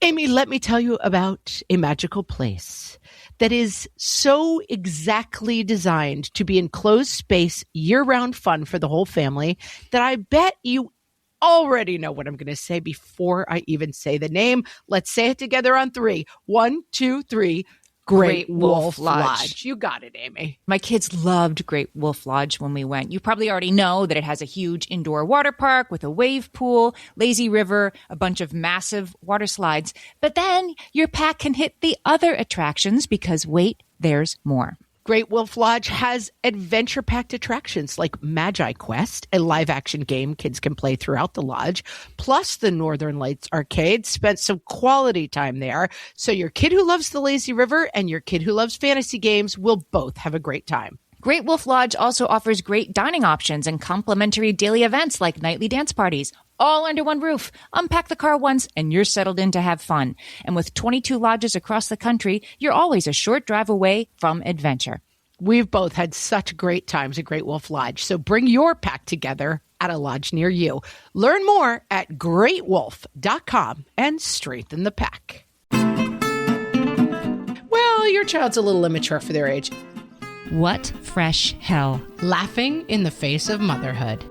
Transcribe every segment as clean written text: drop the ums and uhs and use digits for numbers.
Amy, let me tell you about a magical place that is so exactly designed to be enclosed space, year-round fun for the whole family that I bet you already know what I'm going to say before I even say the name. Let's say it together on 3. 1, 2, 3. Great Wolf Lodge. You got it, Amy. My kids loved Great Wolf Lodge when we went. You probably already know that it has a huge indoor water park with a wave pool, lazy river, a bunch of massive water slides. But then your pack can hit the other attractions because, wait, there's more. Great Wolf Lodge has adventure-packed attractions like Magi Quest, a live-action game kids can play throughout the lodge, plus the Northern Lights Arcade. Spent some quality time there, so your kid who loves the lazy river and your kid who loves fantasy games will both have a great time. Great Wolf Lodge also offers great dining options and complimentary daily events like nightly dance parties, all under one roof. Unpack the car once and you're settled in to have fun. And with 22 lodges across the country, you're always a short drive away from adventure. We've both had such great times at Great Wolf Lodge, so bring your pack together at a lodge near you. Learn more at greatwolf.com and strengthen the pack. Well, your child's a little immature for their age. What fresh hell. Laughing in the face of motherhood.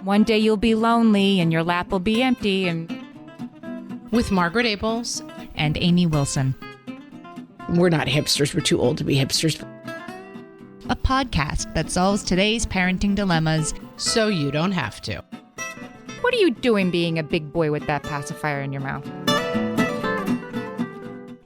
One day you'll be lonely and your lap will be empty. And with Margaret Abels and Amy Wilson. We're not hipsters. We're too old to be hipsters. A podcast that solves today's parenting dilemmas so you don't have to. What are you doing being a big boy with that pacifier in your mouth?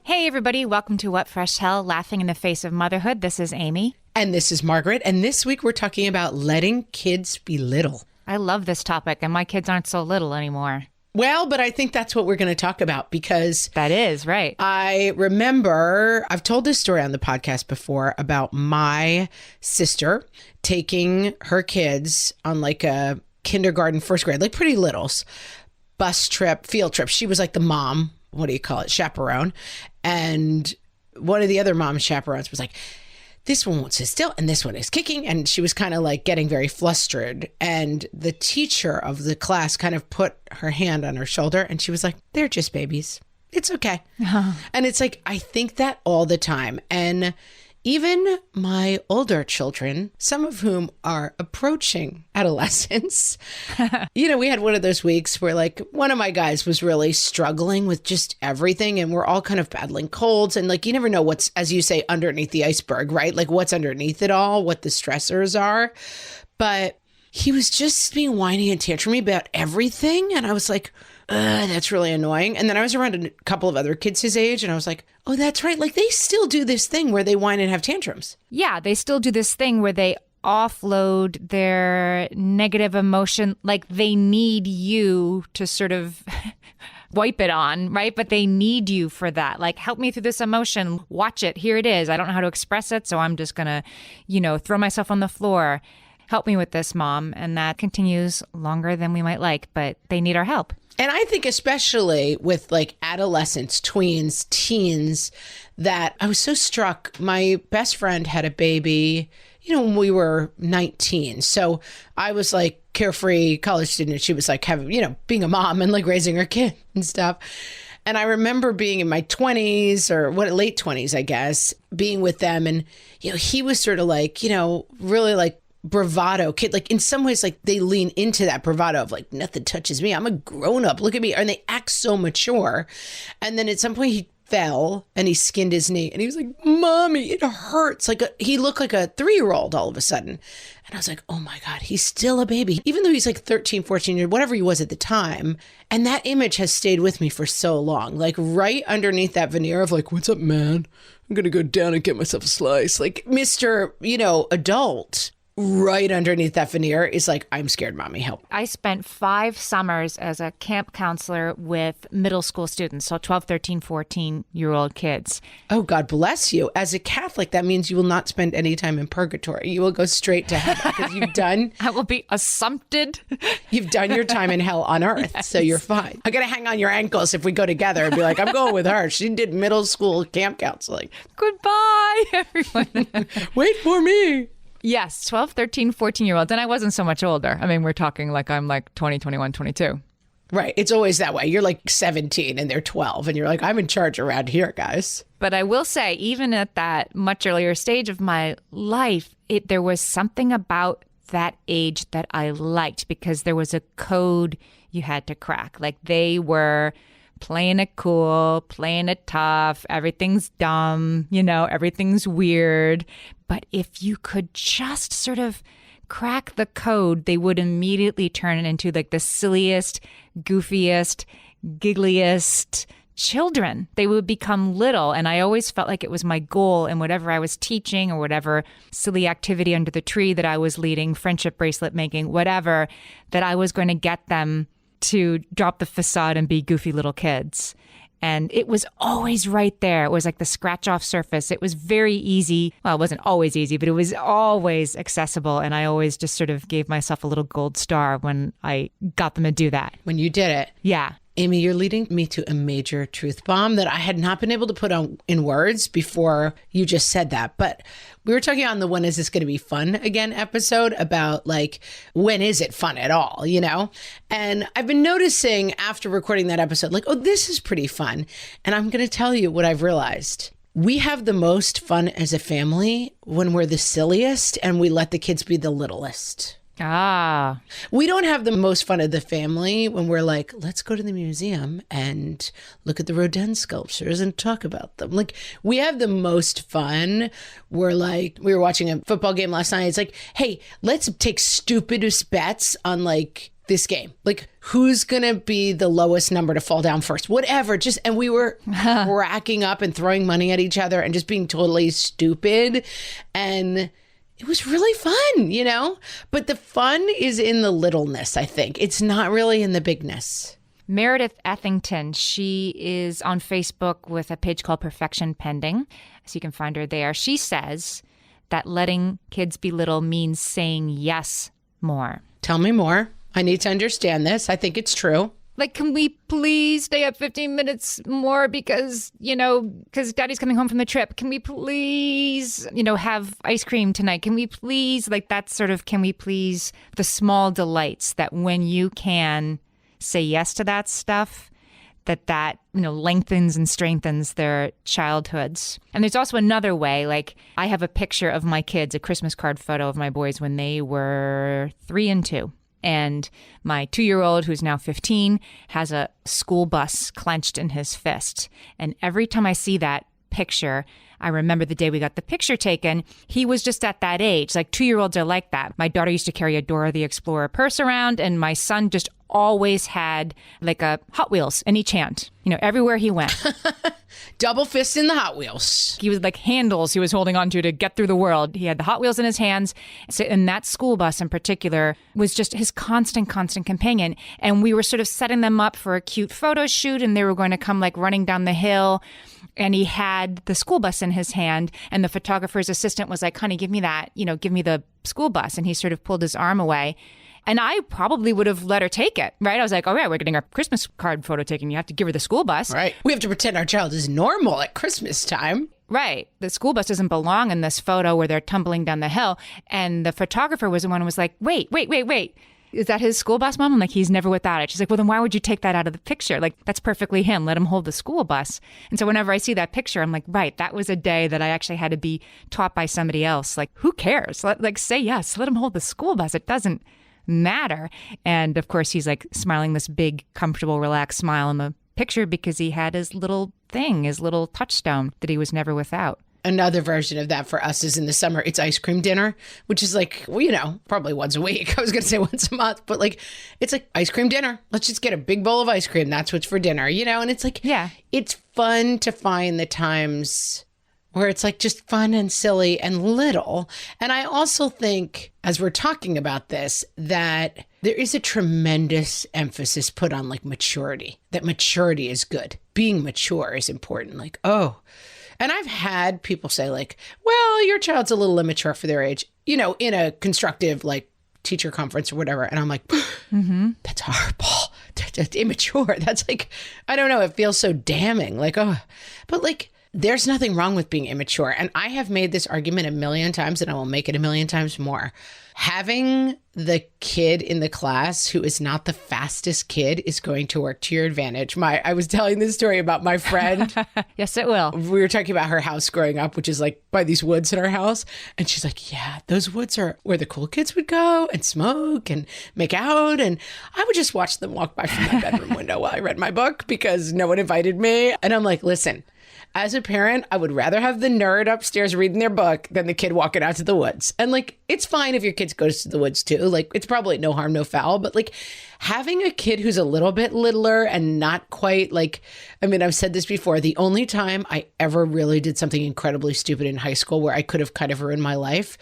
Hey, everybody. Welcome to What Fresh Hell, Laughing in the Face of Motherhood. This is Amy. And this is Margaret. And this week we're talking about letting kids be little. I love this topic, and my kids aren't so little anymore. Well, but I think that's what we're going to talk about because... That is, right. I remember, I've told this story on the podcast before about my sister taking her kids on like a kindergarten, first grade, like pretty littles, bus trip, field trip. She was like the mom, what do you call it, chaperone. And one of the other mom chaperones was like, this one won't sit still and this one is kicking. And she was kind of like getting very flustered. And the teacher of the class kind of put her hand on her shoulder and she was like, they're just babies. It's okay. And it's like, I think that all the time. And even my older children, some of whom are approaching adolescence, we had one of those weeks where like one of my guys was really struggling with just everything. And we're all kind of battling colds. And like, you never know what's, as you say, underneath the iceberg, right? Like what's underneath it all, what the stressors are. But he was just being whiny and tantrumy about everything. And I was like, that's really annoying. And then I was around a couple of other kids his age and I was like, oh, that's right. Like they still do this thing where they whine and have tantrums. Yeah, they still do this thing where they offload their negative emotion. Like they need you to sort of wipe it on, right? But they need you for that. Like, help me through this emotion. Watch it. Here it is. I don't know how to express it. So I'm just going to, throw myself on the floor. Help me with this, Mom. And that continues longer than we might like, but they need our help. And I think especially with like adolescents, tweens, teens, that I was so struck. My best friend had a baby, when we were 19. So I was like carefree college student. And she was like being a mom and like raising her kid and stuff. And I remember being in my 20s or late 20s, I guess, being with them. And, he was sort of like, really like bravado kid. Like in some ways, like they lean into that bravado of like, nothing touches me. I'm a grown up. Look at me. And they act so mature. And then at some point he fell and he skinned his knee and he was like, Mommy, it hurts. Like he looked like a 3-year-old all of a sudden. And I was like, oh my God, he's still a baby, even though he's like 13, 14 years, whatever he was at the time. And that image has stayed with me for so long, like right underneath that veneer of like, what's up, man? I'm going to go down and get myself a slice. Like Mr. Adult. Right underneath that veneer is like, I'm scared, Mommy, help. I spent 5 summers as a camp counselor with middle school students, so 12, 13, 14-year-old kids. Oh, God bless you. As a Catholic, that means you will not spend any time in purgatory. You will go straight to heaven because you've done... I will be assumpted. You've done your time in hell on earth, yes. So you're fine. I'm going to hang on your ankles if we go together and be like, I'm going with her. She did middle school camp counseling. Goodbye, everyone. Wait for me. Yes, 12, 13, 14-year-olds. And I wasn't so much older. I mean, we're talking like I'm like 20, 21, 22. Right. It's always that way. You're like 17 and they're 12 and you're like, I'm in charge around here, guys. But I will say, even at that much earlier stage of my life, there was something about that age that I liked because there was a code you had to crack. Like they were playing it cool, playing it tough, everything's dumb, everything's weird. But if you could just sort of crack the code, they would immediately turn it into like the silliest, goofiest, giggliest children. They would become little. And I always felt like it was my goal in whatever I was teaching or whatever silly activity under the tree that I was leading, friendship bracelet making, whatever, that I was going to get them to drop the facade and be goofy little kids. And it was always right there. It was like the scratch off surface. It was very easy. Well, it wasn't always easy, but it was always accessible. And I always just sort of gave myself a little gold star when I got them to do that. When you did it. Yeah. Amy, you're leading me to a major truth bomb that I had not been able to put on in words before you just said that. But we were talking on the When Is This Going to Be Fun Again episode about like, when is it fun at all, And I've been noticing after recording that episode, like, oh, this is pretty fun. And I'm going to tell you what I've realized. We have the most fun as a family when we're the silliest and we let the kids be the littlest. Ah. We don't have the most fun of the family when we're like, let's go to the museum and look at the Rodin sculptures and talk about them. Like, we have the most fun. We're like, we were watching a football game last night. It's like, hey, let's take stupidest bets on like this game. Like, who's going to be the lowest number to fall down first? Whatever. And we were racking up and throwing money at each other and just being totally stupid. And it was really fun, But the fun is in the littleness, I think. It's not really in the bigness. Meredith Ethington, she is on Facebook with a page called Perfection Pending. So you can find her there. She says that letting kids be little means saying yes more. Tell me more. I need to understand this. I think it's true. Like, can we please stay up 15 minutes more because daddy's coming home from the trip? Can we please, have ice cream tonight? Can we please, like that sort of, can we please, the small delights that when you can say yes to that stuff, that lengthens and strengthens their childhoods. And there's also another way, like I have a picture of my kids, a Christmas card photo of my boys when they were 3 and 2. And my 2-year-old, who's now 15, has a school bus clenched in his fist. And every time I see that picture, I remember the day we got the picture taken. He was just at that age. Like 2-year-olds are like that. My daughter used to carry a Dora the Explorer purse around, and my son just always had like a Hot Wheels in each hand, everywhere he went. Double fist in the Hot Wheels. He was like handles he was holding on to get through the world. He had the Hot Wheels in his hands. So, and that school bus in particular was just his constant companion. And we were sort of setting them up for a cute photo shoot, and they were going to come like running down the hill. And he had the school bus in his hand, and the photographer's assistant was like, honey, give me that, give me the school bus. And he sort of pulled his arm away. And I probably would have let her take it, right? I was like, oh, yeah, we're getting our Christmas card photo taken. You have to give her the school bus. Right. We have to pretend our child is normal at Christmas time. Right. The school bus doesn't belong in this photo where they're tumbling down the hill. And the photographer was the one who was like, wait. Is that his school bus, Mom? I'm like, he's never without it. She's like, well, then why would you take that out of the picture? Like, that's perfectly him. Let him hold the school bus. And so whenever I see that picture, I'm like, right, that was a day that I actually had to be taught by somebody else. Like, who cares? Say yes. Let him hold the school bus. It doesn't matter. And of course, he's like smiling this big, comfortable, relaxed smile in the picture because he had his little thing, his little touchstone that he was never without. Another version of that for us is in the summer, it's ice cream dinner, which is like, well, probably once a week. I was going to say once a month, but like, it's like ice cream dinner. Let's just get a big bowl of ice cream. That's what's for dinner, and it's like, yeah, it's fun to find the times where it's like just fun and silly and little. And I also think, as we're talking about this, that there is a tremendous emphasis put on like maturity, that maturity is good. Being mature is important. Like, oh, and I've had people say like, well, your child's a little immature for their age, in a constructive like teacher conference or whatever. And I'm like, that's horrible. That's immature. That's like, I don't know. It feels so damning. Like, oh, but like, there's nothing wrong with being immature. And I have made this argument a million times and I will make it a million times more. Having the kid in the class who is not the fastest kid is going to work to your advantage. I was telling this story about my friend. Yes, it will. We were talking about her house growing up, which is like by these woods in our house. And she's like, yeah, those woods are where the cool kids would go and smoke and make out. And I would just watch them walk by from my bedroom window while I read my book because no one invited me. And I'm like, listen, as a parent, I would rather have the nerd upstairs reading their book than the kid walking out to the woods. And like, it's fine if your kids goes to the woods too. Like, it's probably no harm, no foul. But like having a kid who's a little bit littler and not quite like, I mean, I've said this before, the only time I ever really did something incredibly stupid in high school where I could have kind of ruined my life,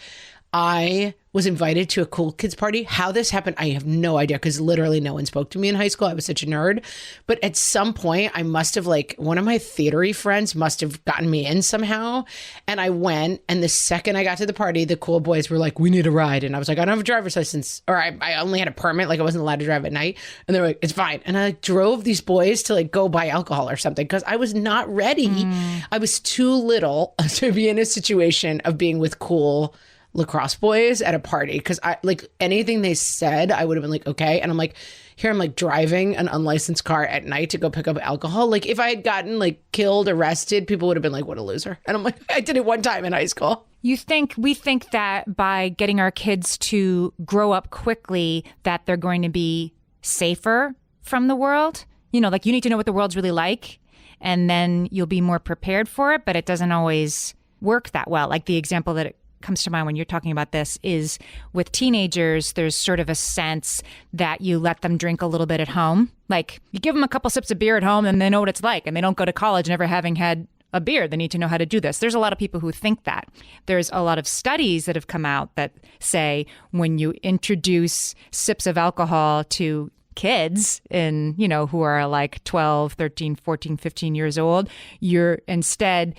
I was invited to a cool kids party. How this happened, I have no idea because literally no one spoke to me in high school. I was such a nerd. But at some point, I must have like, one of my theatery friends must have gotten me in somehow. And I went. And the second I got to the party, the cool boys were like, we need a ride. And I was like, I don't have a driver's license. Or I only had a permit. Like I wasn't allowed to drive at night. And they were like, it's fine. And I like, drove these boys to like go buy alcohol or something because I was not ready. I was too little to be in a situation of being with cool lacrosse boys at a party because I like anything they said I would have been like okay, and I'm like here I'm like driving an unlicensed car at night to go pick up alcohol. Like if I had gotten like killed, arrested, people would have been like, what a loser. And I'm like, I did it one time in high school. We think that by getting our kids to grow up quickly that they're going to be safer from the world. You know, like you need to know what the world's really like and then you'll be more prepared for it, but it doesn't always work that well. Like the example that it comes to mind when you're talking about this is with teenagers, there's sort of a sense that you let them drink a little bit at home. Like you give them a couple sips of beer at home and they know what it's like and they don't go to college never having had a beer. They need to know how to do this. There's a lot of people who think that. There's a lot of studies that have come out that say when you introduce sips of alcohol to kids in, you know, who are like 12, 13, 14, 15 years old, you're instead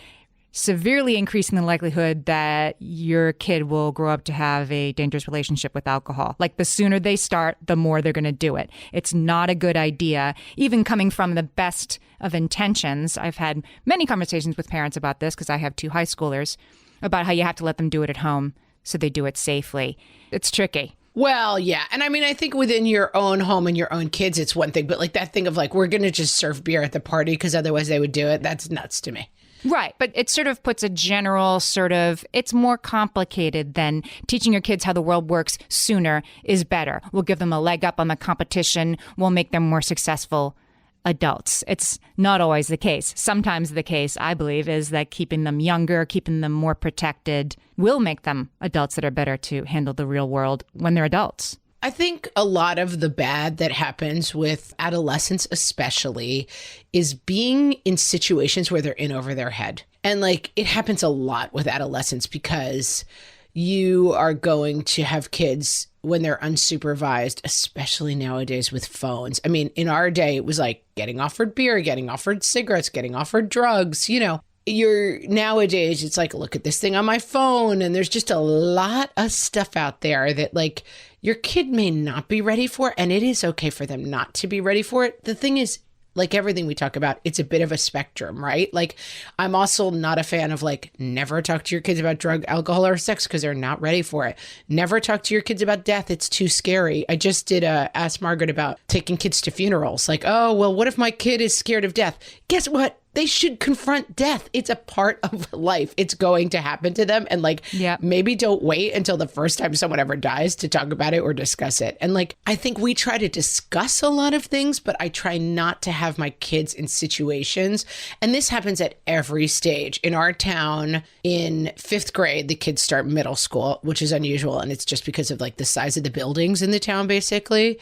severely increasing the likelihood that your kid will grow up to have a dangerous relationship with alcohol. Like the sooner they start, the more they're going to do it. It's not a good idea, even coming from the best of intentions. I've had many conversations with parents about this because I have 2 high schoolers about how you have to let them do it at home so they do it safely. It's tricky. Well, yeah. And I mean, I think within your own home and your own kids, it's one thing. But like that thing of like, we're going to just serve beer at the party because otherwise they would do it. That's nuts to me. Right. But it sort of puts a general sort of, it's more complicated than teaching your kids how the world works sooner is better. We'll give them a leg up on the competition. We'll make them more successful adults. It's not always the case. Sometimes the case, I believe, is that keeping them younger, keeping them more protected will make them adults that are better to handle the real world when they're adults. I think a lot of the bad that happens with adolescents especially is being in situations where they're in over their head. And like it happens a lot with adolescents because you are going to have kids when they're unsupervised, especially nowadays with phones. I mean, in our day, it was like getting offered beer, getting offered cigarettes, getting offered drugs, you know. Nowadays, it's like, look at this thing on my phone. And there's just a lot of stuff out there that like your kid may not be ready for. And it is okay for them not to be ready for it. The thing is, like everything we talk about, it's a bit of a spectrum, right? Like I'm also not a fan of like never talk to your kids about drug, alcohol, or sex because they're not ready for it. Never talk to your kids about death. It's too scary. I just did Ask Margaret about taking kids to funerals. Like, oh, well, what if my kid is scared of death? Guess what? They should confront death. It's a part of life. It's going to happen to them. And like, maybe don't wait until the first time someone ever dies to talk about it or discuss it. And like, I think we try to discuss a lot of things, but I try not to have my kids in situations. And this happens at every stage. In our town, in 5th grade, the kids start middle school, which is unusual. And it's just because of like the size of the buildings in the town, basically.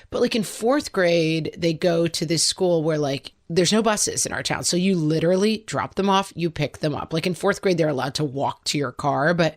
But like in 4th grade, they go to this school where like, there's no buses in our town. So you literally drop them off, you pick them up. Like in 4th grade, they're allowed to walk to your car. But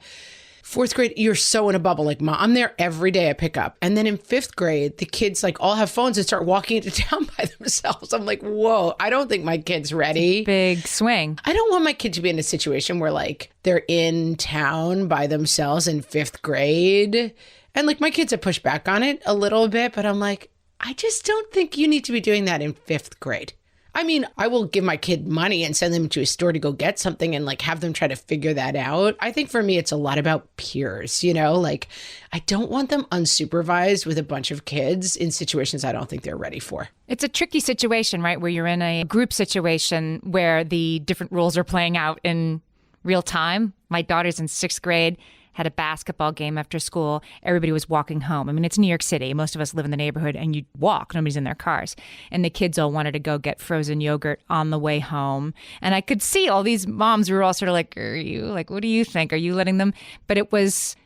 4th grade, you're so in a bubble. Like, Mom, I'm there every day I pick up. And then in 5th grade, the kids like all have phones and start walking into town by themselves. I'm like, whoa, I don't think my kid's ready. Big swing. I don't want my kid to be in a situation where like they're in town by themselves in 5th grade. And like my kids have pushed back on it a little bit, but I'm like, I just don't think you need to be doing that in 5th grade. I mean, I will give my kid money and send them to a store to go get something and like have them try to figure that out. I think for me, it's a lot about peers, like I don't want them unsupervised with a bunch of kids in situations I don't think they're ready for. It's a tricky situation, right? Where you're in a group situation where the different rules are playing out in real time. My daughter's in 6th grade. Had a basketball game after school. Everybody was walking home. I mean, it's New York City. Most of us live in the neighborhood and you walk. Nobody's in their cars. And the kids all wanted to go get frozen yogurt on the way home. And I could see all these moms were all sort of like, what do you think? Are you letting them? But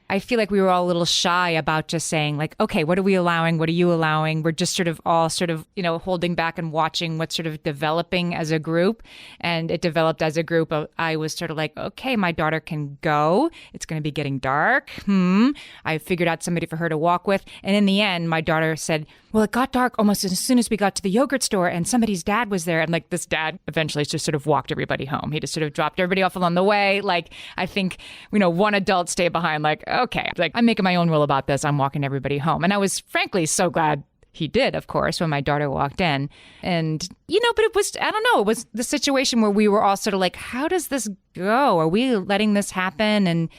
I feel like we were all a little shy about just saying like, okay, what are we allowing? What are you allowing? We're just sort of all holding back and watching what's sort of developing as a group. And it developed as a group. I was sort of like, okay, my daughter can go. It's going to be getting dark. I figured out somebody for her to walk with. And in the end, my daughter said, well, it got dark almost as soon as we got to the yogurt store and somebody's dad was there. And like this dad eventually just sort of walked everybody home. He just sort of dropped everybody off along the way. Like, I think, one adult stayed behind like, okay, like I'm making my own rule about this. I'm walking everybody home. And I was frankly so glad he did, of course, when my daughter walked in. And, but it was, I don't know, it was the situation where we were all sort of like, how does this go? Are we letting this happen? And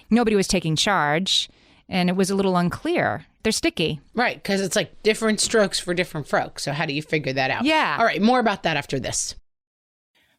nobody was taking charge. And it was a little unclear. They're sticky. Right, because it's like different strokes for different folks. So how do you figure that out? Yeah. All right, more about that after this.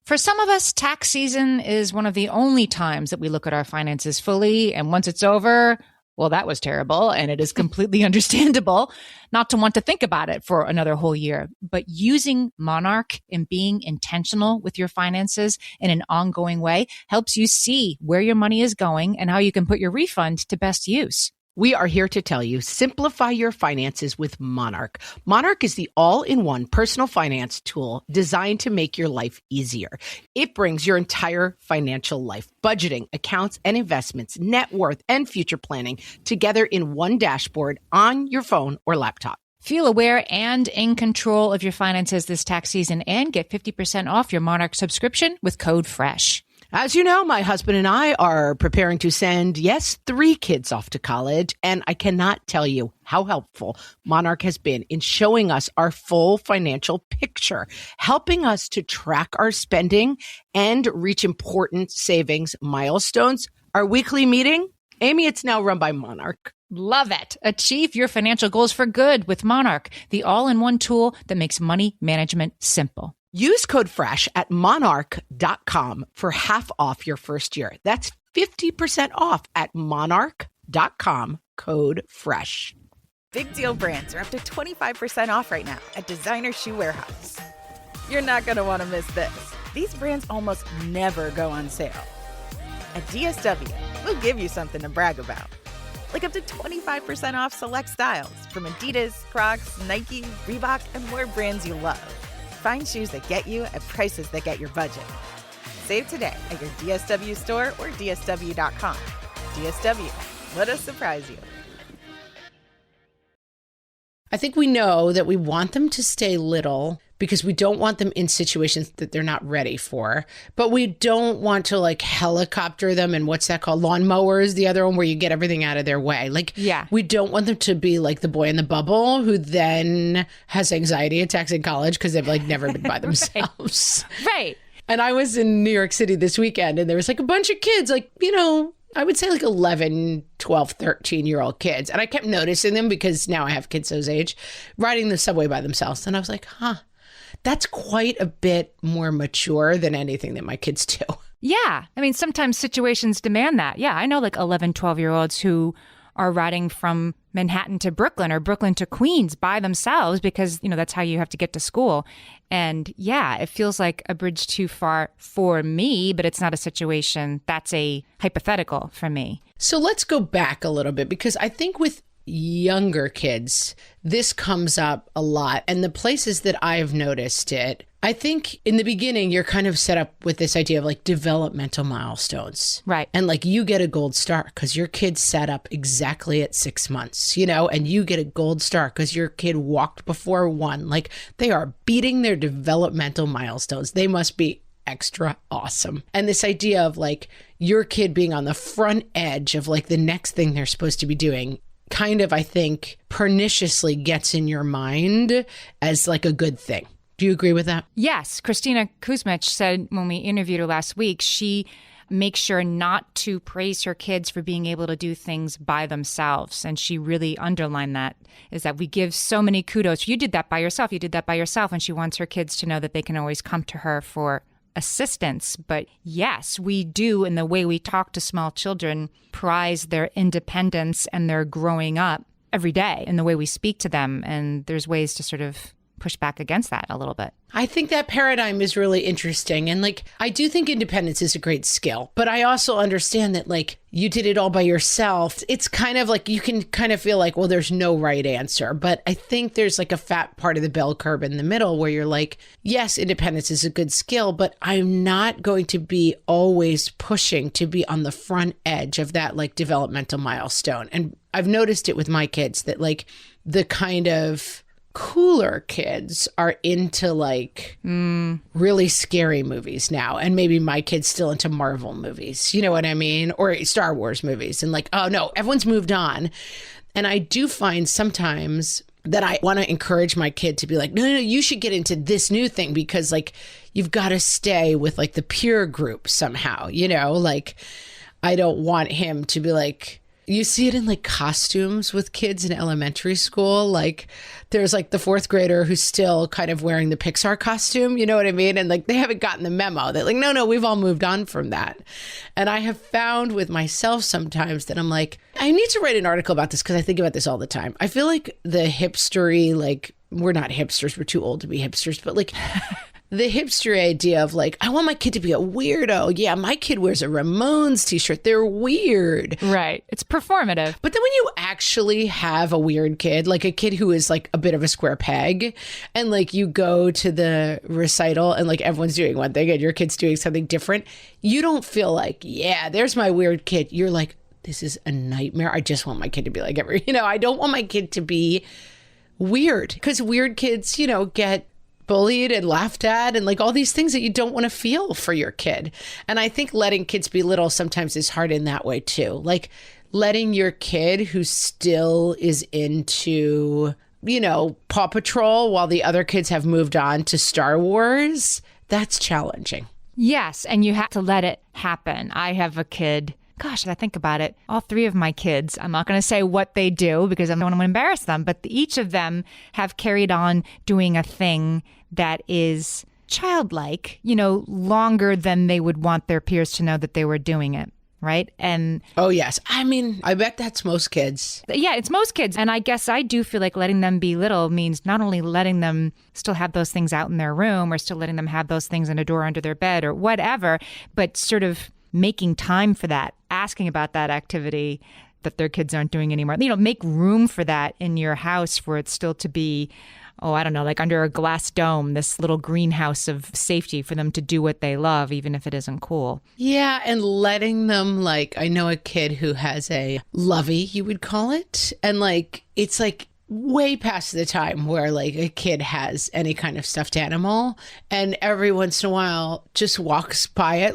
For some of us, tax season is one of the only times that we look at our finances fully. And once it's over, well, that was terrible. And it is completely understandable not to want to think about it for another whole year. But using Monarch and being intentional with your finances in an ongoing way helps you see where your money is going and how you can put your refund to best use. We are here to tell you, simplify your finances with Monarch. Monarch is the all-in-one personal finance tool designed to make your life easier. It brings your entire financial life, budgeting, accounts and investments, net worth, and future planning together in one dashboard on your phone or laptop. Feel aware and in control of your finances this tax season and get 50% off your Monarch subscription with code FRESH. As you know, my husband and I are preparing to send, 3 kids off to college, and I cannot tell you how helpful Monarch has been in showing us our full financial picture, helping us to track our spending and reach important savings milestones. Our weekly meeting, Amy, it's now run by Monarch. Love it. Achieve your financial goals for good with Monarch, the all-in-one tool that makes money management simple. Use code FRESH at monarch.com for half off your first year. That's 50% off at monarch.com, code FRESH. Big Deal brands are up to 25% off right now at Designer Shoe Warehouse. You're not going to want to miss this. These brands almost never go on sale. At DSW, we'll give you something to brag about. Like up to 25% off select styles from Adidas, Crocs, Nike, Reebok, and more brands you love. Find shoes that get you at prices that get your budget. Save today at your DSW store or DSW.com. DSW, let us surprise you. I think we know that we want them to stay little because we don't want them in situations that they're not ready for. But we don't want to like helicopter them and what's that called? Lawnmowers, the other one where you get everything out of their way. We don't want them to be like the boy in the bubble who then has anxiety attacks in college because they've like never been by themselves. Right. And I was in New York City this weekend and there was like a bunch of kids, like, I would say like 11, 12, 13-year-old kids. And I kept noticing them because now I have kids those age, riding the subway by themselves. And I was like, that's quite a bit more mature than anything that my kids do. Yeah. I mean, sometimes situations demand that. Yeah. I know like 11, 12-year-olds who are riding from Manhattan to Brooklyn or Brooklyn to Queens by themselves because, that's how you have to get to school. And yeah, it feels like a bridge too far for me, but it's not a situation that's a hypothetical for me. So let's go back a little bit because I think with younger kids, this comes up a lot. And the places that I've noticed it, I think in the beginning, you're kind of set up with this idea of like developmental milestones. Right. And like you get a gold star because your kid sat up exactly at 6 months, and you get a gold star because your kid walked before 1. Like they are beating their developmental milestones. They must be extra awesome. And this idea of like your kid being on the front edge of like the next thing they're supposed to be doing kind of, I think, perniciously gets in your mind as like a good thing. Do you agree with that? Yes. Christina Kuzmich said when we interviewed her last week, she makes sure not to praise her kids for being able to do things by themselves. And she really underlined that, is that we give so many kudos. You did that by yourself. You did that by yourself. And she wants her kids to know that they can always come to her for assistance. But yes, we do, in the way we talk to small children, prize their independence and their growing up every day in the way we speak to them. And there's ways to sort of push back against that a little bit. I think that paradigm is really interesting. And like, I do think independence is a great skill, but I also understand that like you did it all by yourself. It's kind of like, you can kind of feel like, well, there's no right answer. But I think there's like a fat part of the bell curve in the middle where you're like, yes, independence is a good skill, but I'm not going to be always pushing to be on the front edge of that like developmental milestone. And I've noticed it with my kids that like the kind of cooler kids are into like really scary movies now. And maybe my kid's still into Marvel movies. You know what I mean? Or Star Wars movies. And like, oh no, everyone's moved on. And I do find sometimes that I want to encourage my kid to be like, no, you should get into this new thing because like you've got to stay with like the peer group somehow, you know, like I don't want him to be like, you see it in like costumes with kids in elementary school. Like there's like the fourth grader who's still kind of wearing the Pixar costume. You know what I mean? And like they haven't gotten the memo that like, no, we've all moved on from that. And I have found with myself sometimes that I'm like, I need to write an article about this because I think about this all the time. I feel like the hipstery, like we're not hipsters. We're too old to be hipsters, but like the hipster idea of like, I want my kid to be a weirdo. Yeah, my kid wears a Ramones t-shirt. They're weird. Right. It's performative. But then when you actually have a weird kid, like a kid who is like a bit of a square peg, and like you go to the recital and like everyone's doing one thing and your kid's doing something different, you don't feel like, yeah, there's my weird kid. You're like, this is a nightmare. I just want my kid to be like I don't want my kid to be weird because weird kids, get bullied and laughed at and like all these things that you don't want to feel for your kid. And I think letting kids be little sometimes is hard in that way too. Like letting your kid who still is into, Paw Patrol while the other kids have moved on to Star Wars, that's challenging. Yes, and you have to let it happen. I have a kid. Gosh, I think about it. All three of my kids, I'm not going to say what they do because I don't want to embarrass them, but each of them have carried on doing a thing that is childlike, longer than they would want their peers to know that they were doing it. Right. And oh, yes. I mean, I bet that's most kids. Yeah, it's most kids. And I guess I do feel like letting them be little means not only letting them still have those things out in their room or still letting them have those things in a drawer under their bed or whatever, but sort of making time for that, asking about that activity that their kids aren't doing anymore. Make room for that in your house for it still to be, like under a glass dome, this little greenhouse of safety for them to do what they love, even if it isn't cool. Yeah, and letting them, I know a kid who has a lovey, you would call it, and it's way past the time where a kid has any kind of stuffed animal, and every once in a while just walks by it,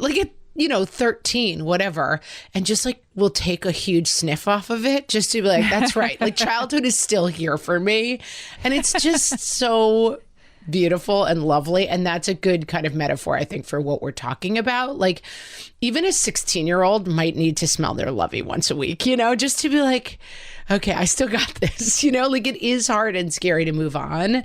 13, whatever, and just will take a huge sniff off of it just to be like, that's right. Childhood is still here for me. And it's just so beautiful and lovely. And that's a good kind of metaphor, I think, for what we're talking about. Even a 16-year-old might need to smell their lovey once a week, just to be like, okay, I still got this, it is hard and scary to move on,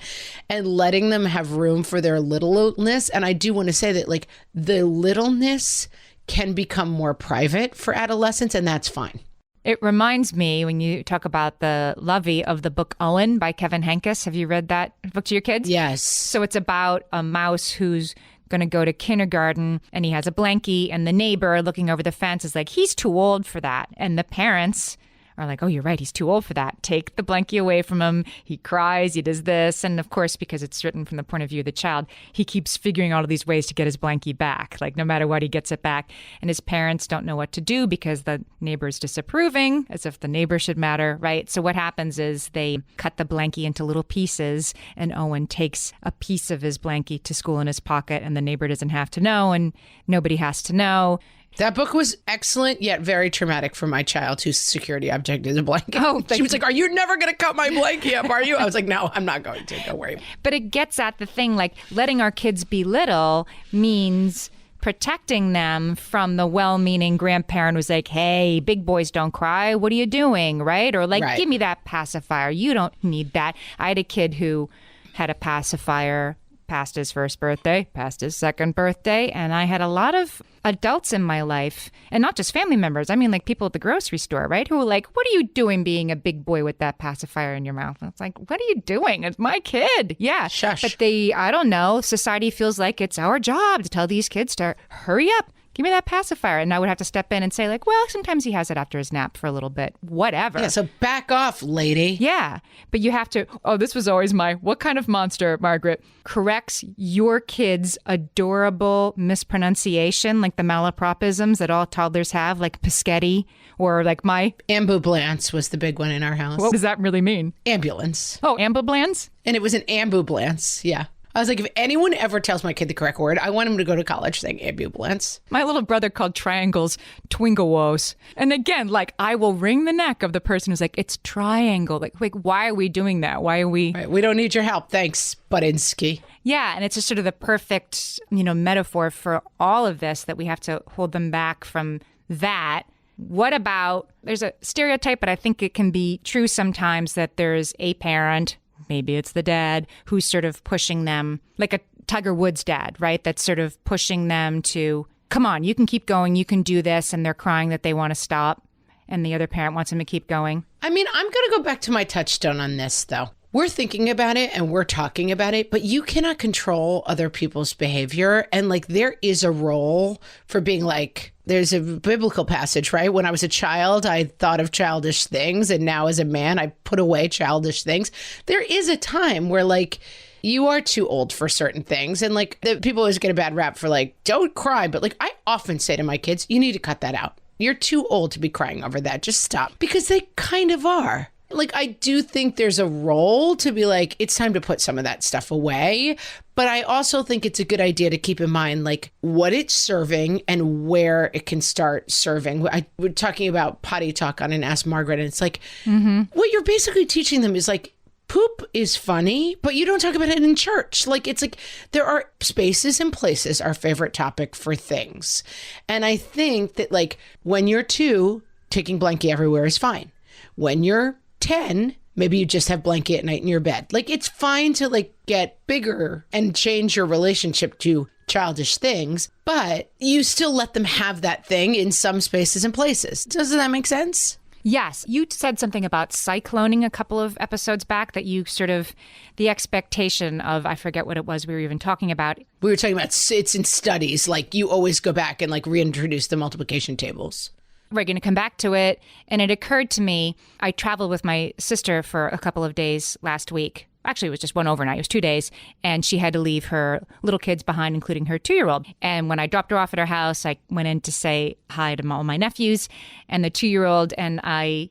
and letting them have room for their littleness. And I do want to say that the littleness can become more private for adolescents, and that's fine. It reminds me when you talk about the lovey of the book Owen by Kevin Henkes. Have you read that book to your kids? Yes. So it's about a mouse who's going to go to kindergarten and he has a blankie, and the neighbor looking over the fence is like, he's too old for that. And the parents are like, oh, you're right, he's too old for that. Take the blankie away from him. He cries, he does this. And of course, because it's written from the point of view of the child, he keeps figuring out all of these ways to get his blankie back. No matter what, he gets it back. And his parents don't know what to do because the neighbor's disapproving, as if the neighbor should matter, right? So what happens is they cut the blankie into little pieces, and Owen takes a piece of his blankie to school in his pocket, and the neighbor doesn't have to know, and nobody has to know. That book was excellent, yet very traumatic for my child whose security object is a blanket. Oh, she was like, are you never going to cut my blanket up, are you? I was like, no, I'm not going to. Don't worry. But it gets at the thing, like letting our kids be little means protecting them from the well-meaning grandparent who's like, hey, big boys don't cry. What are you doing? Right? Or like, Right. give me that pacifier. You don't need that. I had a kid who had a pacifier past his first birthday, past his second birthday. And I had a lot of adults in my life, and not just family members. I mean, like people at the grocery store, right? Who were like, what are you doing being a big boy with that pacifier in your mouth? And it's like, what are you doing? It's my kid. Yeah. Shush. But I don't know, society feels like it's our job to tell these kids to hurry up. Give me that pacifier. And I would have to step in and say like, well, sometimes he has it after his nap for a little bit, whatever. Yeah, so back off, lady. Yeah, but you have to, this was always what kind of monster, Margaret, corrects your kid's adorable mispronunciation, like the malapropisms that all toddlers have, like Pischetti, or like my... Ambulance was the big one in our house. What does that really mean? Ambulance. Oh, ambublance? And it was an ambulance, yeah. I was like, if anyone ever tells my kid the correct word, I want him to go to college saying ambulance. My little brother called triangles twingawos. And again, like, I will wring the neck of the person who's like, it's triangle. Like, why are we doing that? Why are we... Right, we don't need your help. Thanks, Budinsky. Yeah, and it's just sort of the perfect, metaphor for all of this, that we have to hold them back from that. What about, there's a stereotype, but I think it can be true sometimes, that there's a parent, maybe it's the dad, who's sort of pushing them, like a Tiger Woods dad, right? That's sort of pushing them to, come on, you can keep going, you can do this, and they're crying that they want to stop, and the other parent wants them to keep going. I mean, I'm going to go back to my touchstone on this, though. We're thinking about it and we're talking about it, but you cannot control other people's behavior. And like, there is a role for being like, there's a biblical passage, right? When I was a child, I thought of childish things. And now as a man, I put away childish things. There is a time where like, you are too old for certain things. And like, the people always get a bad rap for like, don't cry. But like, I often say to my kids, you need to cut that out. You're too old to be crying over that. Just stop. Because they kind of are. Like, I do think there's a role to be like, it's time to put some of that stuff away. But I also think it's a good idea to keep in mind, like, what it's serving and where it can start serving. We're talking about potty talk on an Ask Margaret, and it's like, what you're basically teaching them is like, poop is funny, but you don't talk about it in church. Like, it's like, there are spaces and places, our favorite topic for things. And I think that, like, when you're 2, taking blankie everywhere is fine. When you're 10, maybe you just have blanket at night in your bed. Like, it's fine to like get bigger and change your relationship to childish things, but you still let them have that thing in some spaces and places. Doesn't that make sense? Yes. You said something about cycloning a couple of episodes back, that you sort of, the expectation of, I forget what it was we were even talking about. We were talking about, it's in studies, like you always go back and like reintroduce the multiplication tables. We're going to come back to it. And it occurred to me, I traveled with my sister for a couple of days last week. Actually, it was just one overnight. It was 2 days. And she had to leave her little kids behind, including her 2-year-old. And when I dropped her off at her house, I went in to say hi to all my nephews and the 2-year-old. And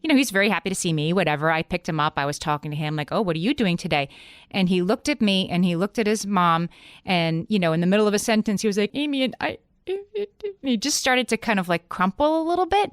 he's very happy to see me, whatever. I picked him up. I was talking to him like, oh, what are you doing today? And he looked at me and he looked at his mom. And, in the middle of a sentence, he was like, Amy, and he just started to kind of like crumple a little bit.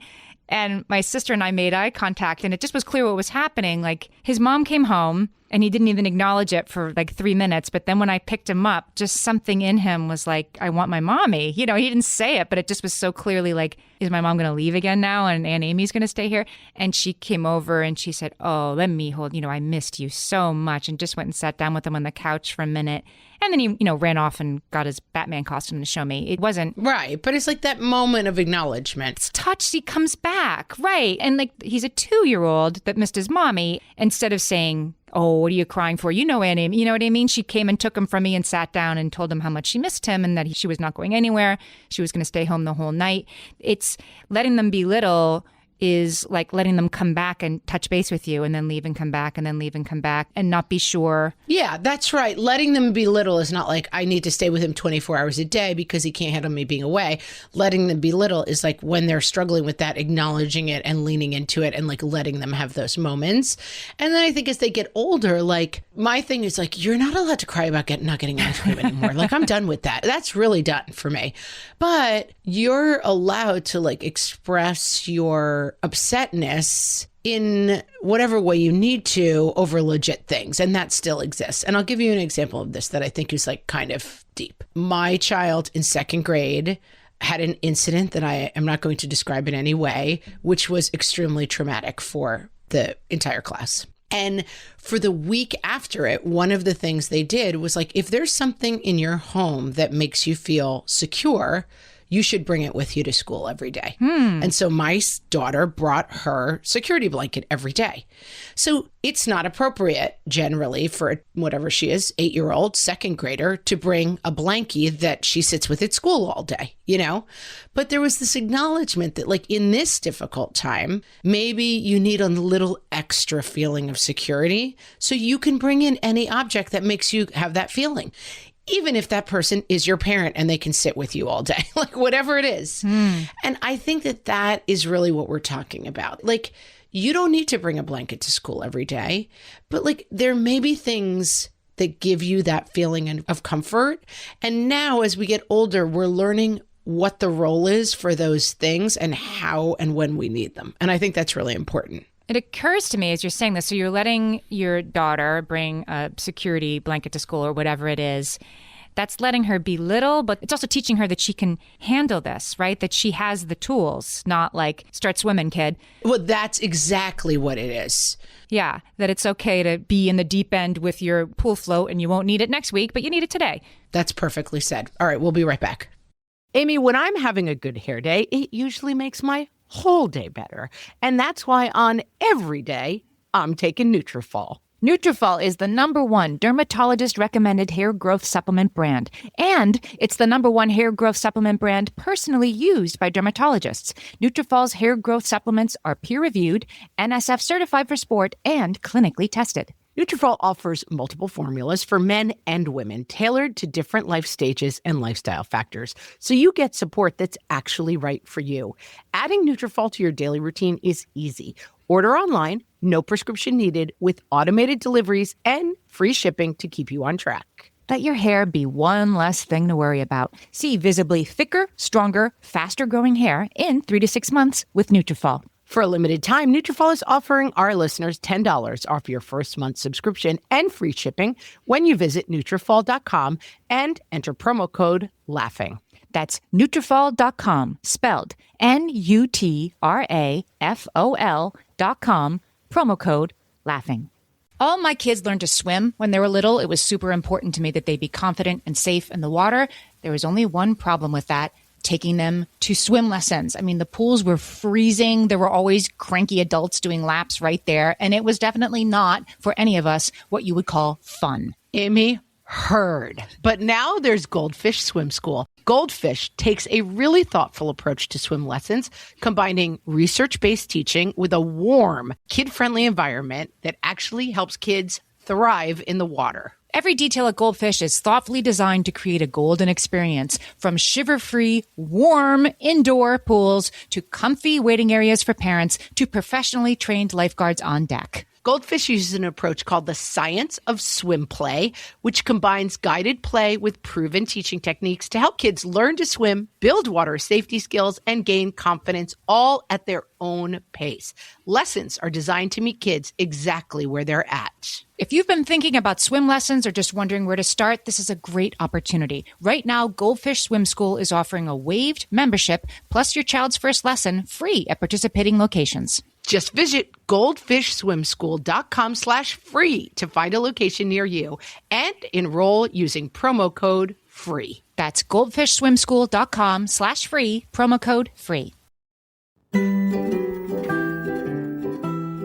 And my sister and I made eye contact, and it just was clear what was happening. Like, his mom came home and he didn't even acknowledge it for like 3 minutes. But then when I picked him up, just something in him was like, I want my mommy. He didn't say it, but it just was so clearly like, is my mom going to leave again now? And Aunt Amy's going to stay here? And she came over and she said, oh, let me hold, I missed you so much, and just went and sat down with him on the couch for a minute. And then he, ran off and got his Batman costume to show me. It wasn't... Right, but it's like that moment of acknowledgement. It's touched, he comes back, right. And like, he's a 2-year-old that missed his mommy. Instead of saying, oh, what are you crying for? Aunt Amy, you know what I mean? She came and took him from me and sat down and told him how much she missed him and that she was not going anywhere. She was going to stay home the whole night. It's letting them be little is like letting them come back and touch base with you and then leave and come back and then leave and come back and not be sure. Yeah, that's right. Letting them be little is not like I need to stay with him 24 hours a day because he can't handle me being away. Letting them be little is like when they're struggling with that, acknowledging it and leaning into it and like letting them have those moments. And then I think as they get older, like my thing is like, you're not allowed to cry about not getting ice cream anymore. Like I'm done with that. That's really done for me. But you're allowed to like express your upsetness in whatever way you need to over legit things. And that still exists. And I'll give you an example of this that I think is like kind of deep. My child in second grade had an incident that I am not going to describe in any way, which was extremely traumatic for the entire class. And for the week after it, one of the things they did was like, if there's something in your home that makes you feel secure, you should bring it with you to school every day. And so my daughter brought her security blanket every day. So it's not appropriate generally for whatever she is, 8-year-old, second grader, to bring a blankie that she sits with at school all day, you know? But there was this acknowledgement that like in this difficult time, maybe you need a little extra feeling of security so you can bring in any object that makes you have that feeling. Even if that person is your parent and they can sit with you all day, like whatever it is. And I think that that is really what we're talking about. Like, you don't need to bring a blanket to school every day, but like there may be things that give you that feeling of comfort. And now as we get older, we're learning what the role is for those things and how and when we need them. And I think that's really important. It occurs to me as you're saying this, so you're letting your daughter bring a security blanket to school or whatever it is. That's letting her be little, but it's also teaching her that she can handle this, right? That she has the tools, not like start swimming, kid. Well, that's exactly what it is. Yeah, that it's okay to be in the deep end with your pool float and you won't need it next week, but you need it today. That's perfectly said. All right, we'll be right back. Amy, when I'm having a good hair day, it usually makes my whole day better. And that's why on every day, I'm taking Nutrafol. Nutrafol is the #1 dermatologist-recommended hair growth supplement brand. And it's the #1 hair growth supplement brand personally used by dermatologists. Nutrafol's hair growth supplements are peer-reviewed, NSF certified for sport, and clinically tested. Nutrafol offers multiple formulas for men and women tailored to different life stages and lifestyle factors, so you get support that's actually right for you. Adding Nutrafol to your daily routine is easy. Order online, no prescription needed, with automated deliveries and free shipping to keep you on track. Let your hair be one less thing to worry about. See visibly thicker, stronger, faster-growing hair in 3 to 6 months with Nutrafol. For a limited time, Nutrafol is offering our listeners $10 off your first month subscription and free shipping when you visit Nutrafol.com and enter promo code LAUGHING. That's Nutrafol.com, spelled Nutrafol.com, promo code LAUGHING. All my kids learned to swim when they were little. It was super important to me that they be confident and safe in the water. There was only one problem with that: taking them to swim lessons. I mean, the pools were freezing. There were always cranky adults doing laps right there. And it was definitely not, for any of us, what you would call fun. Amy, heard. But now there's Goldfish Swim School. Goldfish takes a really thoughtful approach to swim lessons, combining research-based teaching with a warm, kid-friendly environment that actually helps kids thrive in the water. Every detail at Goldfish is thoughtfully designed to create a golden experience, from shiver-free, warm indoor pools to comfy waiting areas for parents to professionally trained lifeguards on deck. Goldfish uses an approach called the science of swim play, which combines guided play with proven teaching techniques to help kids learn to swim, build water safety skills, and gain confidence, all at their own pace. Lessons are designed to meet kids exactly where they're at. If you've been thinking about swim lessons or just wondering where to start, this is a great opportunity. Right now, Goldfish Swim School is offering a waived membership plus your child's first lesson free at participating locations. Just visit goldfishswimschool.com/free to find a location near you and enroll using promo code FREE. That's goldfishswimschool.com/free, promo code FREE.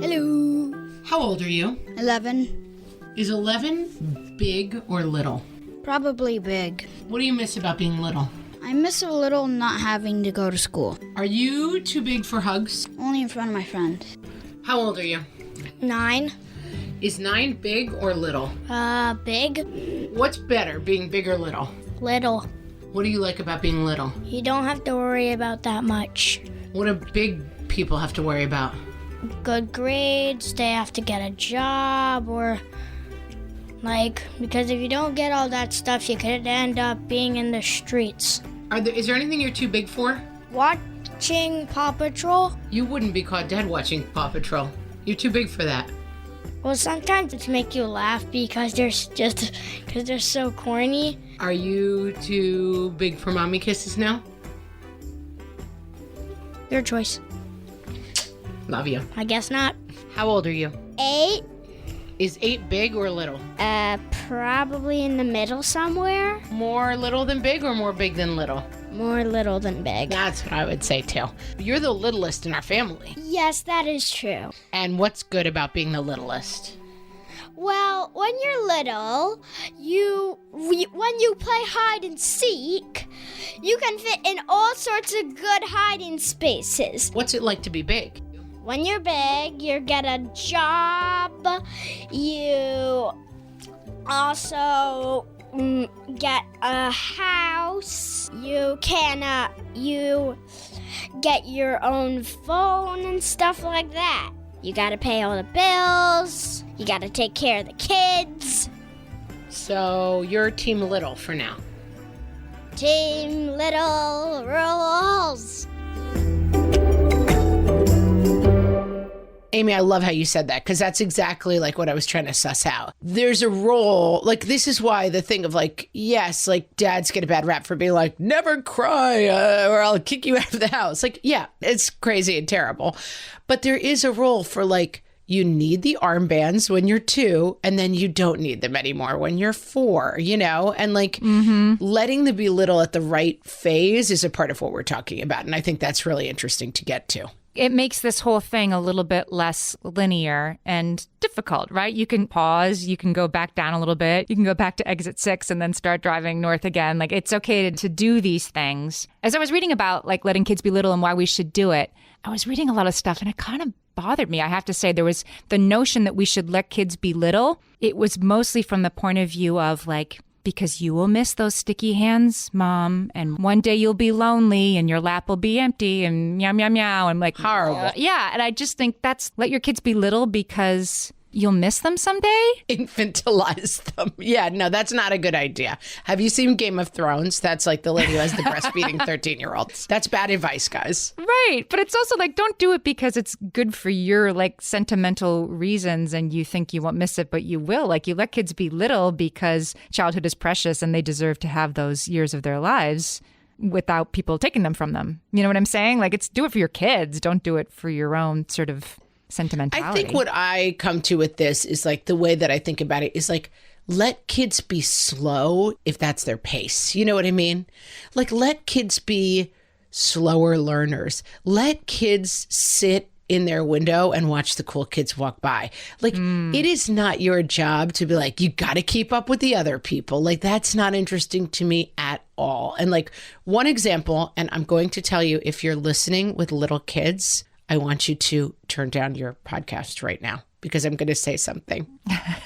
Hello. How old are you? 11. Is 11 big or little? Probably big. What do you miss about being little? I miss a little not having to go to school. Are you too big for hugs? Only in front of my friends. How old are you? 9. Is 9 big or little? Big. What's better, being big or little? Little. What do you like about being little? You don't have to worry about that much. What do big people have to worry about? Good grades, they have to get a job, or because if you don't get all that stuff, you could end up being in the streets. Is there anything you're too big for? Watching Paw Patrol? You wouldn't be caught dead watching Paw Patrol. You're too big for that. Well, sometimes it's make you laugh because they're so corny. Are you too big for mommy kisses now? Your choice. Love you. I guess not. How old are you? 8. Is 8 big or little? Probably in the middle somewhere. More little than big or more big than little? More little than big. That's what I would say too. You're the littlest in our family. Yes, that is true. And what's good about being the littlest? Well, when you're little, when you play hide and seek, you can fit in all sorts of good hiding spaces. What's it like to be big? When you're big, you get a job. You also get a house. You get your own phone and stuff like that. You gotta pay all the bills. You gotta take care of the kids. So you're Team Little for now. Team Little Rules. Amy, I love how you said that, because that's exactly like what I was trying to suss out. There's a role, like this is why the thing of yes, dads get a bad rap for being never cry or I'll kick you out of the house. Yeah, it's crazy and terrible. But there is a role for you need the armbands when you're 2 and then you don't need them anymore when you're 4, and letting them be little at the right phase is a part of what we're talking about. And I think that's really interesting to get to. It makes this whole thing a little bit less linear and difficult, right? You can pause, you can go back down a little bit, you can go back to exit 6 and then start driving north again. It's okay to do these things. As I was reading about letting kids be little and why we should do it, I was reading a lot of stuff and it kind of bothered me. I have to say, there was the notion that we should let kids be little. It was mostly from the point of view of because you will miss those sticky hands, Mom, and one day you'll be lonely and your lap will be empty and meow, meow, meow. I'm horrible. Yeah. And I just think let your kids be little because you'll miss them someday. Infantilize them. Yeah, no, that's not a good idea. Have you seen Game of Thrones? That's the lady who has the breastfeeding 13-year-olds. That's bad advice, guys. Right. But it's also don't do it because it's good for your sentimental reasons and you think you won't miss it, but you will. You let kids be little because childhood is precious and they deserve to have those years of their lives without people taking them from them. You know what I'm saying? Do it for your kids. Don't do it for your own sort of sentimentality. I think what I come to with this is the way that I think about it is let kids be slow if that's their pace. You know what I mean? Let kids be slower learners. Let kids sit in their window and watch the cool kids walk by. It is not your job to be you got to keep up with the other people. That's not interesting to me at all. And one example, and I'm going to tell you, if you're listening with little kids, I want you to turn down your podcast right now because I'm going to say something.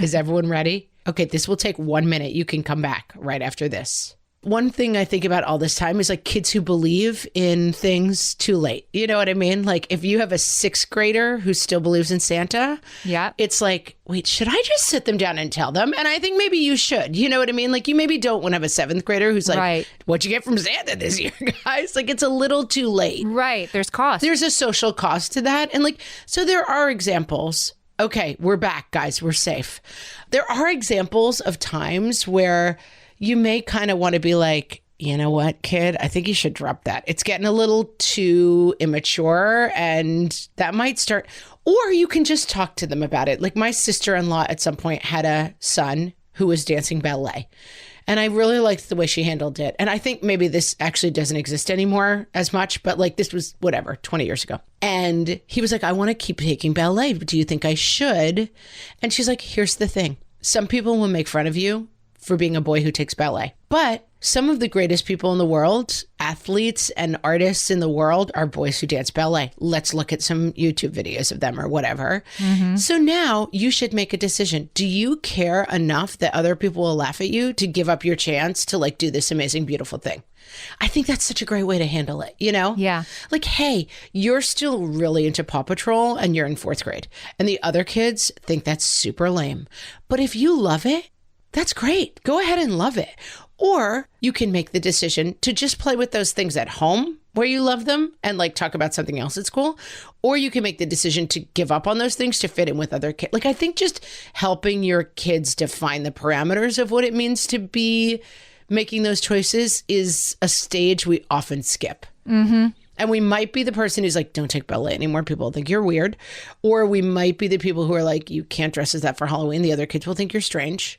Is everyone ready? Okay, this will take 1 minute. You can come back right after this. One thing I think about all this time is kids who believe in things too late. You know what I mean? If you have a 6th grader who still believes in Santa, yeah, it's wait, should I just sit them down and tell them? And I think maybe you should. You know what I mean? You maybe don't want to have a 7th grader who's right. What'd you get from Santa this year, guys? It's a little too late. Right. There's cost. There's a social cost to that. And so there are examples. Okay, we're back, guys. We're safe. There are examples of times where you may kind of want to be you know what, kid, I think you should drop that. It's getting a little too immature and that might start, or you can just talk to them about it. My sister-in-law at some point had a son who was dancing ballet. And I really liked the way she handled it. And I think maybe this actually doesn't exist anymore as much, but this was 20 years ago. And he was I want to keep taking ballet. Do you think I should? And she's here's the thing. Some people will make fun of you for being a boy who takes ballet. But some of the greatest people in the world, athletes and artists in the world, are boys who dance ballet. Let's look at some YouTube videos of them or whatever. So now you should make a decision. Do you care enough that other people will laugh at you to give up your chance to like do this amazing, beautiful thing? I think that's such a great way to handle it, you know? Yeah. Like, hey, you're still really into Paw Patrol and you're in 4th grade. And the other kids think that's super lame. But if you love it, that's great. Go ahead and love it. Or you can make the decision to just play with those things at home where you love them and like talk about something else at school. Or you can make the decision to give up on those things to fit in with other kids. Like, I think just helping your kids define the parameters of what it means to be making those choices is a stage we often skip. And we might be the person who's like, don't take ballet anymore. People will think you're weird. Or we might be the people who are like, you can't dress as that for Halloween. The other kids will think you're strange.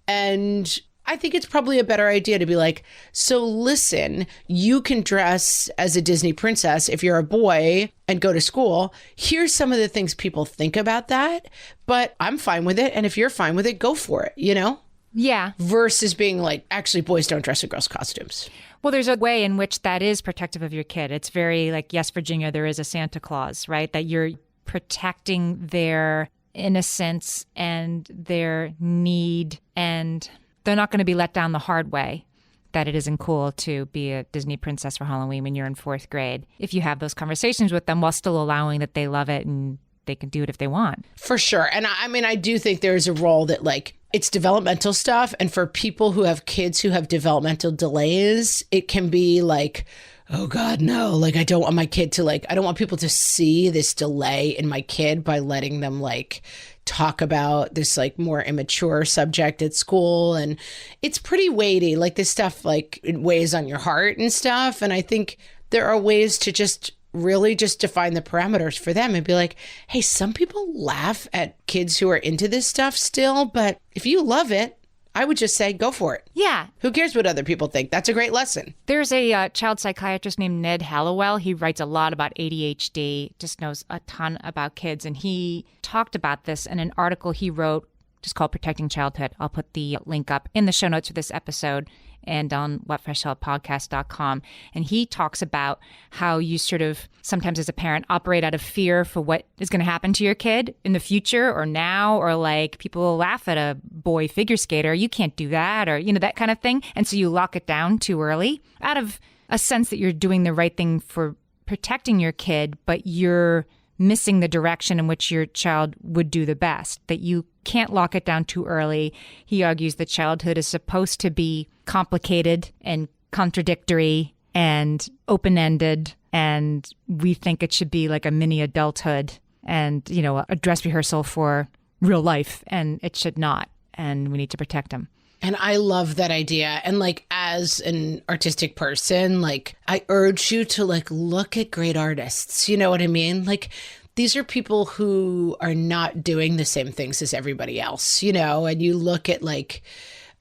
And I think it's probably a better idea to be like, so listen, you can dress as a Disney princess if you're a boy and go to school. Here's some of the things people think about that, but I'm fine with it. And if you're fine with it, go for it, you know? Yeah. Versus being like, actually, boys don't dress in girls' costumes. Well, there's a way in which that is protective of your kid. It's very like, yes, Virginia, there is a Santa Claus, right? That you're protecting their innocence and their need, and they're not going to be let down the hard way that it isn't cool to be a Disney princess for Halloween when you're in 4th grade. If you have those conversations with them while still allowing that they love it and they can do it if they want. For sure. And I mean, I do think there's a role that like, it's developmental stuff. And for people who have kids who have developmental delays, it can be like, oh God, no, like I don't want my kid to like, I don't want people to see this delay in my kid by letting them like talk about this like more immature subject at school. And it's pretty weighty. Like this stuff, like it weighs on your heart and stuff. And I think there are ways to just really just define the parameters for them and be like, hey, some people laugh at kids who are into this stuff still, but if you love it, I would just say go for it. Yeah. Who cares what other people think? That's a great lesson. There's a child psychiatrist named Ned Hallowell. He writes a lot about ADHD, just knows a ton about kids. And he talked about this in an article he wrote just called Protecting Childhood. I'll put the link up in the show notes for this episode and on whatfreshhellpodcast.com. And he talks about how you sort of sometimes as a parent operate out of fear for what is going to happen to your kid in the future or now, or like people will laugh at a boy figure skater. You can't do that, or, you know, that kind of thing. And so you lock it down too early out of a sense that you're doing the right thing for protecting your kid, but you're missing the direction in which your child would do the best, that you can't lock it down too early. He argues that childhood is supposed to be complicated and contradictory and open-ended, and we think it should be like a mini adulthood and, you know, a dress rehearsal for real life, and it should not, and we need to protect them. And I love that idea. And like, as an artistic person, like I urge you to like look at great artists. You know what I mean? Like these are people who are not doing the same things as everybody else, you know, and you look at like,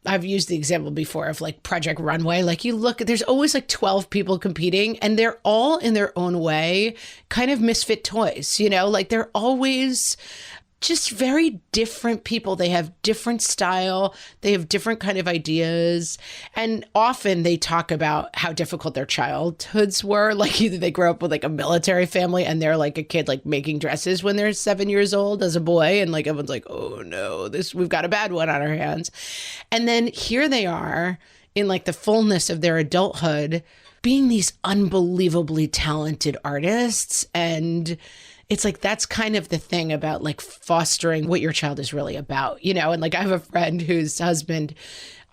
I've used the example before of like Project Runway. Like you look at, there's always like 12 people competing and they're all in their own way kind of misfit toys, you know, like they're always just very different people. They have different style. They have different kind of ideas. And often they talk about how difficult their childhoods were. Like either they grew up with like a military family and they're like a kid like making dresses when they're 7 years old as a boy. And like everyone's like, oh no, we've got a bad one on our hands. And then here they are in like the fullness of their adulthood being these unbelievably talented artists. And it's like, that's kind of the thing about like fostering what your child is really about, you know? And like, I have a friend whose husband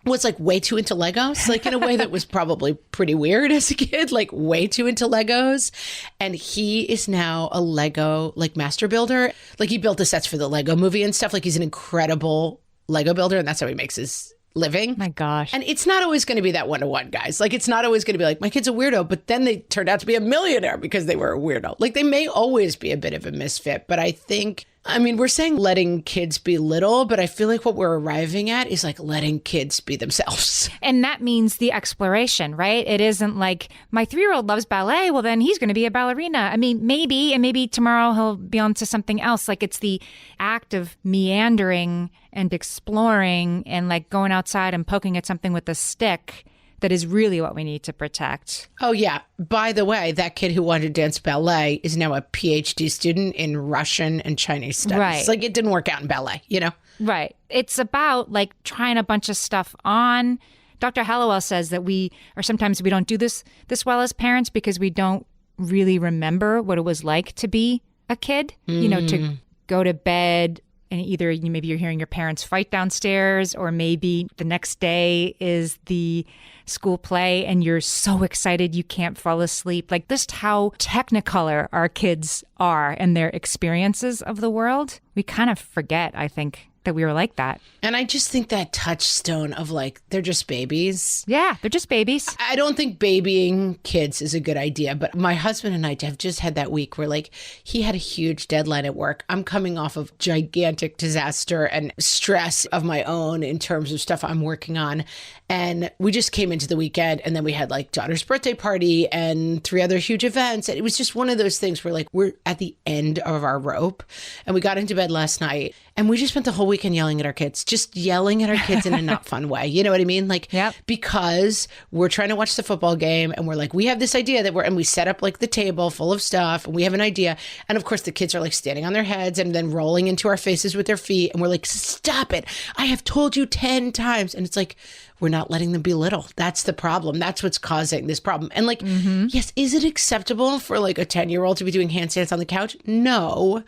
was like way too into Legos, like in a way that was probably pretty weird as a kid, like way too into Legos. And he is now a Lego like master builder. Like he built the sets for the Lego movie and stuff. Like he's an incredible Lego builder. And that's how he makes his living. My gosh. And it's not always going to be that one-to-one, guys. Like it's not always going to be like, my kid's a weirdo, but then they turned out to be a millionaire because they were a weirdo. Like they may always be a bit of a misfit, but I think I mean, we're saying letting kids be little, but I feel like what we're arriving at is like letting kids be themselves. And that means the exploration, right? It isn't like my 3-year-old loves ballet. Well, then he's going to be a ballerina. I mean, maybe, and maybe tomorrow he'll be on to something else. Like it's the act of meandering and exploring and like going outside and poking at something with a stick that is really what we need to protect. Oh, yeah. By the way, that kid who wanted to dance ballet is now a PhD student in Russian and Chinese studies. Right. Like it didn't work out in ballet, you know? Right. It's about like trying a bunch of stuff on. Dr. Hallowell says that sometimes we don't do this well as parents because we don't really remember what it was like to be a kid, you know, to go to bed and either maybe you're hearing your parents fight downstairs or maybe the next day is the school play and you're so excited you can't fall asleep. Like just how technicolor our kids are and their experiences of the world. We kind of forget, I think, that we were like that. And I just think that touchstone of like, they're just babies. Yeah, they're just babies. I don't think babying kids is a good idea, but my husband and I have just had that week where like he had a huge deadline at work. I'm coming off of gigantic disaster and stress of my own in terms of stuff I'm working on. And we just came into the weekend and then we had like daughter's birthday party and 3 other huge events. And it was just one of those things where like we're at the end of our rope and we got into bed last night and we just spent the whole weekend yelling at our kids, just yelling at our kids in a not fun way. You know what I mean? Like, because we're trying to watch the football game and we're like, we have this idea that and we set up like the table full of stuff and we have an idea. And of course the kids are like standing on their heads and then rolling into our faces with their feet. And we're like, stop it. I have told you 10 times. And it's like, we're not letting them be little. That's the problem. That's what's causing this problem. And like, yes, is it acceptable for like a 10-year-old to be doing handstands on the couch? No.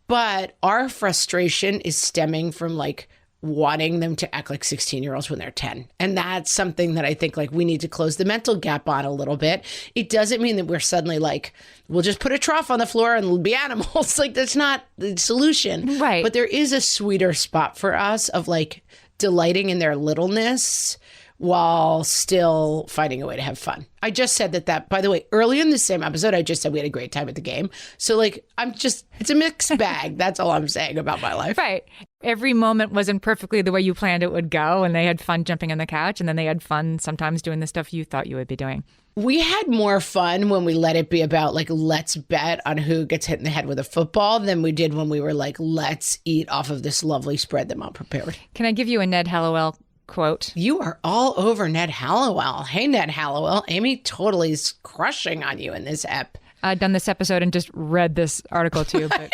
But our frustration is stemming from like wanting them to act like 16-year-olds when they're 10. And that's something that I think like we need to close the mental gap on a little bit. It doesn't mean that we're suddenly like, we'll just put a trough on the floor and be animals. Like that's not the solution. Right. But there is a sweeter spot for us of like delighting in their littleness while still finding a way to have fun. I just said that, by the way, early in the same episode, I just said we had a great time at the game. So like, it's a mixed bag. That's all I'm saying about my life. Right. Every moment wasn't perfectly the way you planned it would go. And they had fun jumping on the couch. And then they had fun sometimes doing the stuff you thought you would be doing. We had more fun when we let it be about like, let's bet on who gets hit in the head with a football than we did when we were like, let's eat off of this lovely spread that Mom prepared. Can I give you a Ned Hallowell quote? You are all over Ned Hallowell. Hey, Ned Hallowell. Amy totally is crushing on you in this ep. I've done this episode and just read this article too. But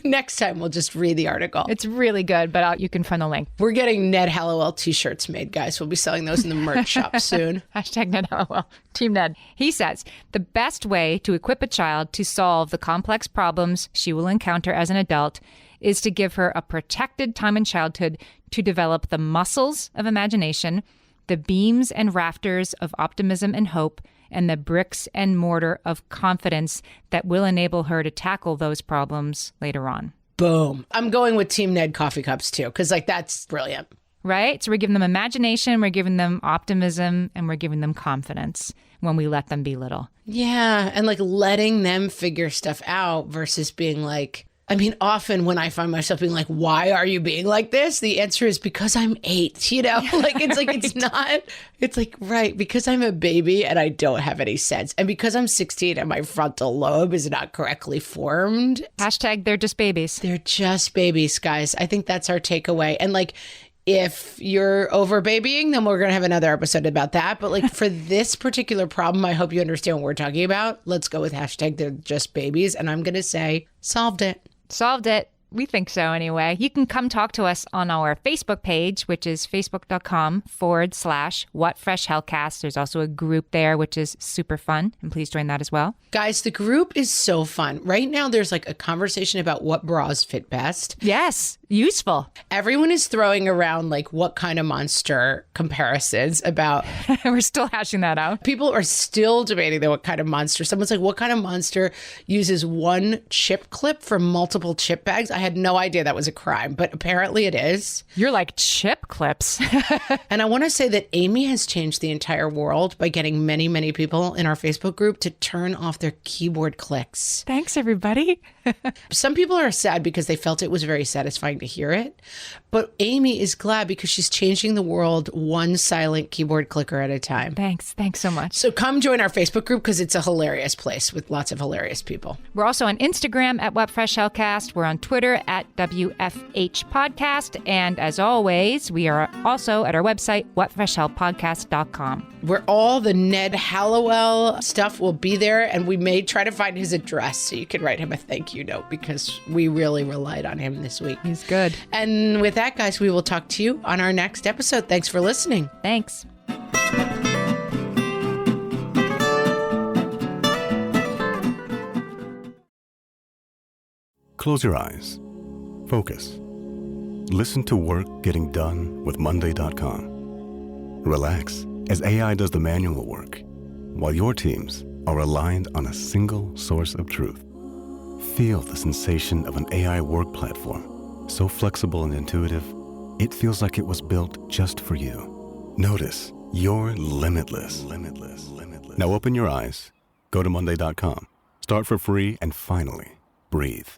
next time we'll just read the article. It's really good, but you can find the link. We're getting Ned Hallowell t-shirts made, guys. We'll be selling those in the merch shop soon. Hashtag Ned Hallowell. Team Ned. He says, the best way to equip a child to solve the complex problems she will encounter as an adult is to give her a protected time in childhood to develop the muscles of imagination, the beams and rafters of optimism and hope, and the bricks and mortar of confidence that will enable her to tackle those problems later on. Boom. I'm going with Team Ned coffee cups too, because like that's brilliant. Right? So we're giving them imagination, we're giving them optimism, and we're giving them confidence when we let them be little. Yeah. And like letting them figure stuff out versus being like, I mean, often when I find myself being like, why are you being like this? The answer is because I'm 8, you know, like it's like, it's not, it's like, right, because I'm a baby and I don't have any sense. And because I'm 16 and my frontal lobe is not correctly formed. Hashtag they're just babies. They're just babies, guys. I think that's our takeaway. And like, if you're over babying, then we're going to have another episode about that. But like for this particular problem, I hope you understand what we're talking about. Let's go with hashtag they're just babies. And I'm going to say solved it. Solved it. We think so anyway. You can come talk to us on our Facebook page, which is facebook.com/whatfreshhellcast. There's also a group there, which is super fun. And please join that as well. Guys, the group is so fun. Right now, there's like a conversation about what bras fit best. Yes. Useful. Everyone is throwing around like what kind of monster comparisons about. We're still hashing that out. People are still debating what kind of monster. Someone's like, what kind of monster uses one chip clip for multiple chip bags? I had no idea that was a crime, but apparently it is. You're like chip clips. And I want to say that Amy has changed the entire world by getting many, many people in our Facebook group to turn off their keyboard clicks. Thanks, everybody. Some people are sad because they felt it was very satisfying to hear it. But Amy is glad because she's changing the world one silent keyboard clicker at a time. Thanks so much. So come join our Facebook group because it's a hilarious place with lots of hilarious people. We're also on Instagram at What Fresh Hellcast. We're on Twitter at WFH Podcast. And as always, we are also at our website, whatfreshhellpodcast.com. Where all the Ned Hallowell stuff will be there, and we may try to find his address so you can write him a thank you note because we really relied on him this week. He's good. And with that, guys, we will talk to you on our next episode. Thanks for listening. Thanks. Close your eyes. Focus. Listen to work getting done with Monday.com. Relax as AI does the manual work, while your teams are aligned on a single source of truth. Feel the sensation of an AI work platform, so flexible and intuitive, it feels like it was built just for you. Notice you're limitless. Now open your eyes, go to Monday.com, start for free, and finally, breathe.